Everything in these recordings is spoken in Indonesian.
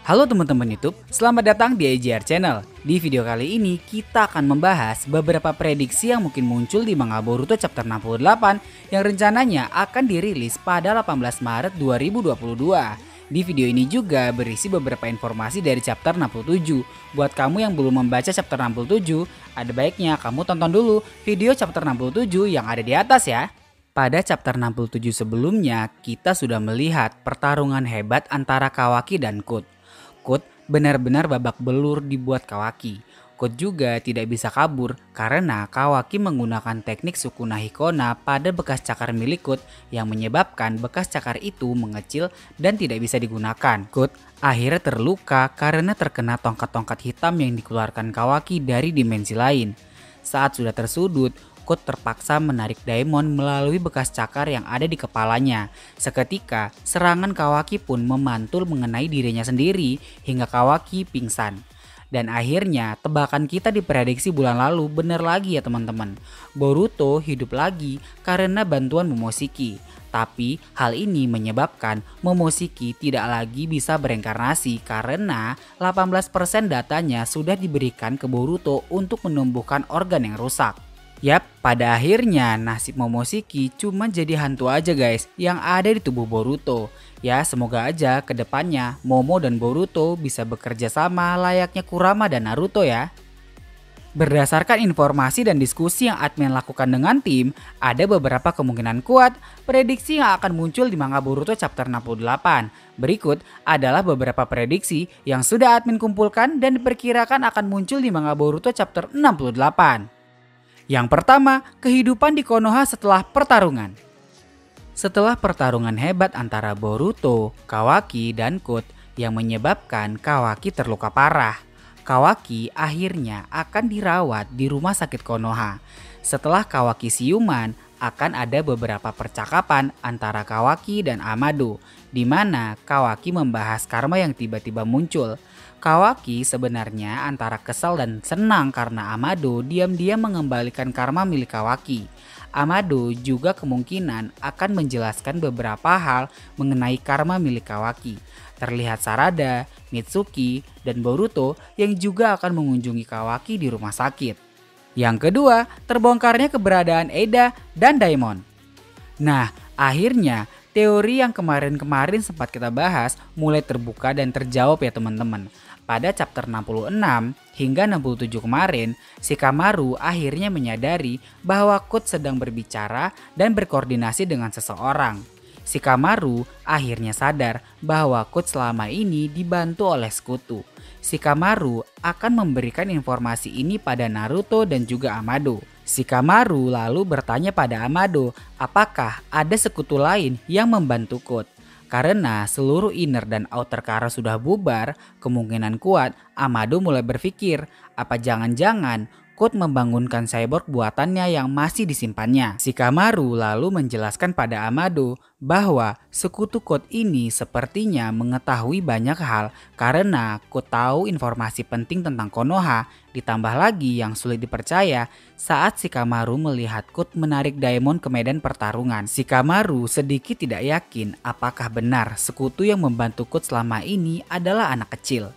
Halo teman-teman YouTube, selamat datang di AJR Channel. Di video kali ini kita akan membahas beberapa prediksi yang mungkin muncul di manga Boruto chapter 68 yang rencananya akan dirilis pada 18 Maret 2022. Di video ini juga berisi beberapa informasi dari chapter 67. Buat kamu yang belum membaca chapter 67, ada baiknya kamu tonton dulu video chapter 67 yang ada di atas ya. Pada chapter 67 sebelumnya, kita sudah melihat pertarungan hebat antara Kawaki dan Kut. Kut benar-benar babak belur dibuat Kawaki. Kut juga tidak bisa kabur karena Kawaki menggunakan teknik Sukuna Hikona pada bekas cakar milik Kut yang menyebabkan bekas cakar itu mengecil dan tidak bisa digunakan. Kut akhirnya terluka karena terkena tongkat-tongkat hitam yang dikeluarkan Kawaki dari dimensi lain. Saat sudah tersudut, Kut terpaksa menarik Daemon melalui bekas cakar yang ada di kepalanya. Seketika, serangan Kawaki pun memantul mengenai dirinya sendiri hingga Kawaki pingsan. Dan akhirnya, tebakan kita diprediksi bulan lalu benar lagi ya teman-teman. Boruto hidup lagi karena bantuan Momoshiki. Tapi hal ini menyebabkan Momoshiki tidak lagi bisa bereinkarnasi karena 18% datanya sudah diberikan ke Boruto untuk menumbuhkan organ yang rusak. Yap, pada akhirnya nasib Momoshiki cuma jadi hantu aja guys yang ada di tubuh Boruto. Ya semoga aja kedepannya Momo dan Boruto bisa bekerja sama layaknya Kurama dan Naruto ya. Berdasarkan informasi dan diskusi yang admin lakukan dengan tim, ada beberapa kemungkinan kuat prediksi yang akan muncul di manga Boruto chapter 68. Berikut adalah beberapa prediksi yang sudah admin kumpulkan dan diperkirakan akan muncul di manga Boruto chapter 68. Yang pertama, kehidupan di Konoha setelah pertarungan. Setelah pertarungan hebat antara Boruto, Kawaki, dan Kut yang menyebabkan Kawaki terluka parah, Kawaki akhirnya akan dirawat di rumah sakit Konoha. Setelah Kawaki siuman, akan ada beberapa percakapan antara Kawaki dan Amado, di mana Kawaki membahas karma yang tiba-tiba muncul. Kawaki sebenarnya antara kesal dan senang karena Amado diam-diam mengembalikan karma milik Kawaki. Amado juga kemungkinan akan menjelaskan beberapa hal mengenai karma milik Kawaki. Terlihat Sarada, Mitsuki, dan Boruto yang juga akan mengunjungi Kawaki di rumah sakit. Yang kedua, terbongkarnya keberadaan Eida dan Daemon. Nah, akhirnya teori yang kemarin-kemarin sempat kita bahas mulai terbuka dan terjawab ya teman-teman. Pada chapter 66 hingga 67 kemarin, Shikamaru akhirnya menyadari bahwa Kut sedang berbicara dan berkoordinasi dengan seseorang. Shikamaru akhirnya sadar bahwa Kut selama ini dibantu oleh sekutu. Shikamaru akan memberikan informasi ini pada Naruto dan juga Amado. Shikamaru lalu bertanya pada Amado apakah ada sekutu lain yang membantu Kut. Karena seluruh inner dan outer Kara sudah bubar, kemungkinan kuat Amado mulai berpikir apa jangan-jangan Kut membangunkan cyborg buatannya yang masih disimpannya. Shikamaru lalu menjelaskan pada Amado bahwa sekutu Kut ini sepertinya mengetahui banyak hal karena Kut tahu informasi penting tentang Konoha. Ditambah lagi yang sulit dipercaya saat Shikamaru melihat Kut menarik Daemon ke medan pertarungan. Shikamaru sedikit tidak yakin apakah benar sekutu yang membantu Kut selama ini adalah anak kecil.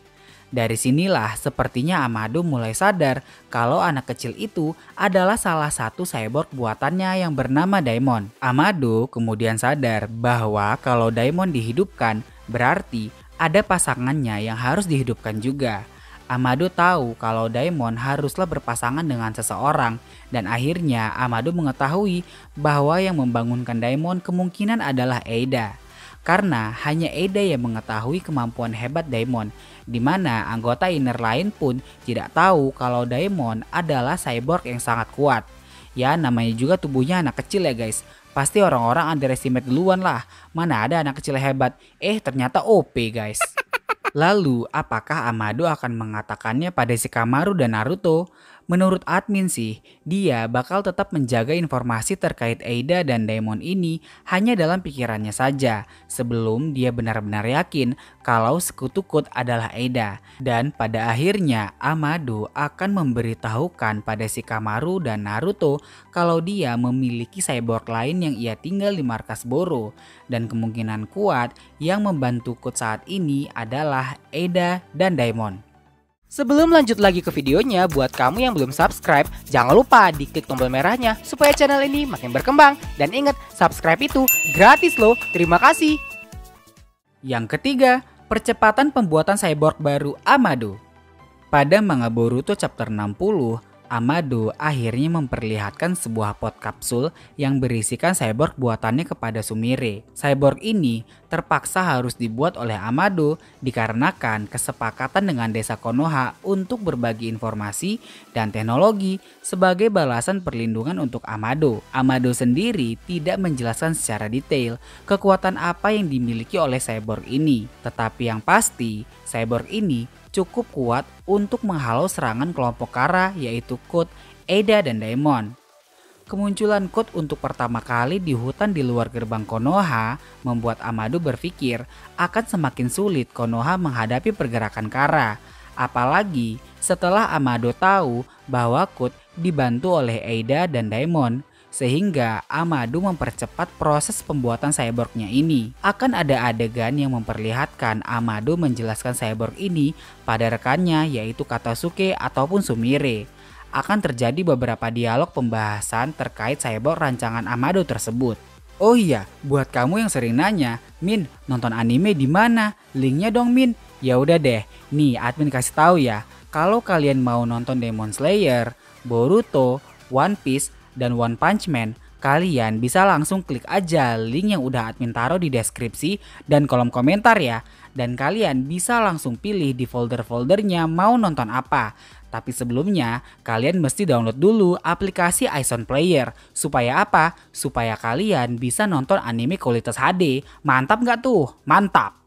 Dari sinilah sepertinya Amado mulai sadar kalau anak kecil itu adalah salah satu cyborg buatannya yang bernama Daemon. Amado kemudian sadar bahwa kalau Daemon dihidupkan berarti ada pasangannya yang harus dihidupkan juga. Amado tahu kalau Daemon haruslah berpasangan dengan seseorang dan akhirnya Amado mengetahui bahwa yang membangunkan Daemon kemungkinan adalah Eida. Karena hanya Eida yang mengetahui kemampuan hebat Daemon, di mana anggota inner lain pun tidak tahu kalau Daemon adalah cyborg yang sangat kuat. Ya namanya juga tubuhnya anak kecil ya guys, pasti orang-orang underestimate duluan lah, mana ada anak kecil hebat, ternyata OP guys. Lalu apakah Amado akan mengatakannya pada Shikamaru dan Naruto? Menurut admin sih, dia bakal tetap menjaga informasi terkait Eida dan Daemon ini hanya dalam pikirannya saja sebelum dia benar-benar yakin kalau sekutu Kut adalah Eida. Dan pada akhirnya Amado akan memberitahukan pada Shikamaru dan Naruto kalau dia memiliki cyborg lain yang ia tinggal di markas Boro. Dan kemungkinan kuat yang membantu Kut saat ini adalah Eida dan Daemon. Sebelum lanjut lagi ke videonya, buat kamu yang belum subscribe, jangan lupa diklik tombol merahnya supaya channel ini makin berkembang. Dan ingat, subscribe itu gratis loh. Terima kasih. Yang ketiga, percepatan pembuatan cyborg baru Amado. Pada manga Boruto chapter 60, Amado akhirnya memperlihatkan sebuah pot kapsul yang berisikan cyborg buatannya kepada Sumire. Cyborg ini terpaksa harus dibuat oleh Amado dikarenakan kesepakatan dengan desa Konoha untuk berbagi informasi dan teknologi sebagai balasan perlindungan untuk Amado. Amado sendiri tidak menjelaskan secara detail kekuatan apa yang dimiliki oleh cyborg ini, tetapi yang pasti cyborg ini cukup kuat untuk menghalau serangan kelompok Kara yaitu Kut, Eida, dan Daemon. Kemunculan Kut untuk pertama kali di hutan di luar gerbang Konoha membuat Amado berpikir akan semakin sulit Konoha menghadapi pergerakan Kara. Apalagi setelah Amado tahu bahwa Kut dibantu oleh Eida dan Daemon. Sehingga Amado mempercepat proses pembuatan cyborgnya ini. Akan ada adegan yang memperlihatkan Amado menjelaskan cyborg ini pada rekannya yaitu Katasuke ataupun Sumire. Akan terjadi beberapa dialog pembahasan terkait cyborg rancangan Amado tersebut. Oh iya, buat kamu yang sering nanya, Min, nonton anime di mana? Linknya dong Min. Ya udah deh, nih admin kasih tahu ya. Kalau kalian mau nonton Demon Slayer, Boruto, One Piece, dan One Punch Man, kalian bisa langsung klik aja link yang udah admin taruh di deskripsi dan kolom komentar ya. Dan kalian bisa langsung pilih di folder-foldernya mau nonton apa. Tapi sebelumnya kalian mesti download dulu aplikasi iZone Player. Supaya apa? Supaya kalian bisa nonton anime kualitas HD. Mantap nggak tuh? Mantap!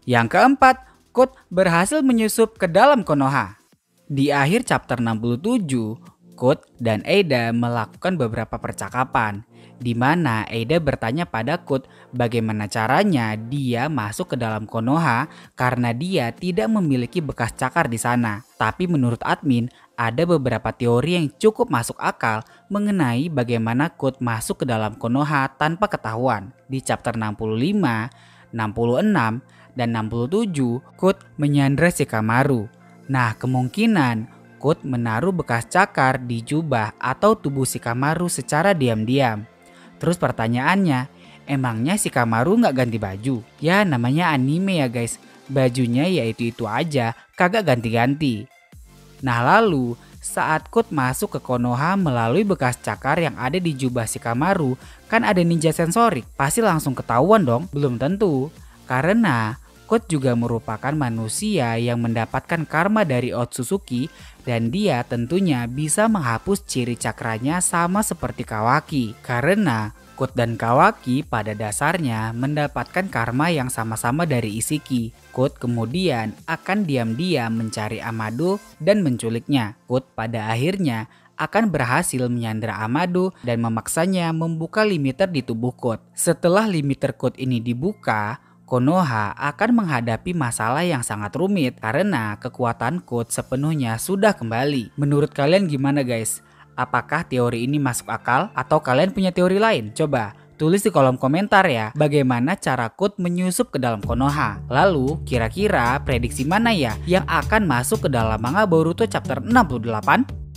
Yang keempat, Kut berhasil menyusup ke dalam Konoha. Di akhir chapter 67, Kut dan Eida melakukan beberapa percakapan, di mana Eida bertanya pada Kut bagaimana caranya dia masuk ke dalam Konoha karena dia tidak memiliki bekas cakar di sana. Tapi menurut admin, ada beberapa teori yang cukup masuk akal mengenai bagaimana Kut masuk ke dalam Konoha tanpa ketahuan. Di chapter 65, 66, dan 67, Kut menyandra Shikamaru. Nah, kemungkinan Kut menaruh bekas cakar di jubah atau tubuh Shikamaru secara diam-diam. Terus pertanyaannya, emangnya Shikamaru nggak ganti baju? Ya namanya anime ya guys, bajunya ya itu aja, kagak ganti-ganti. Nah lalu, saat Kut masuk ke Konoha melalui bekas cakar yang ada di jubah Shikamaru, kan ada ninja sensorik, pasti langsung ketahuan dong? Belum tentu, karena Kut juga merupakan manusia yang mendapatkan karma dari Otsutsuki dan dia tentunya bisa menghapus ciri cakranya sama seperti Kawaki. Karena Kut dan Kawaki pada dasarnya mendapatkan karma yang sama-sama dari Isshiki. Kut kemudian akan diam-diam mencari Amado dan menculiknya. Kut pada akhirnya akan berhasil menyandra Amado dan memaksanya membuka limiter di tubuh Kut. Setelah limiter Kut ini dibuka, Konoha akan menghadapi masalah yang sangat rumit karena kekuatan Kut sepenuhnya sudah kembali. Menurut kalian gimana guys? Apakah teori ini masuk akal atau kalian punya teori lain? Coba tulis di kolom komentar ya bagaimana cara Kut menyusup ke dalam Konoha. Lalu kira-kira prediksi mana ya yang akan masuk ke dalam manga Boruto chapter 68?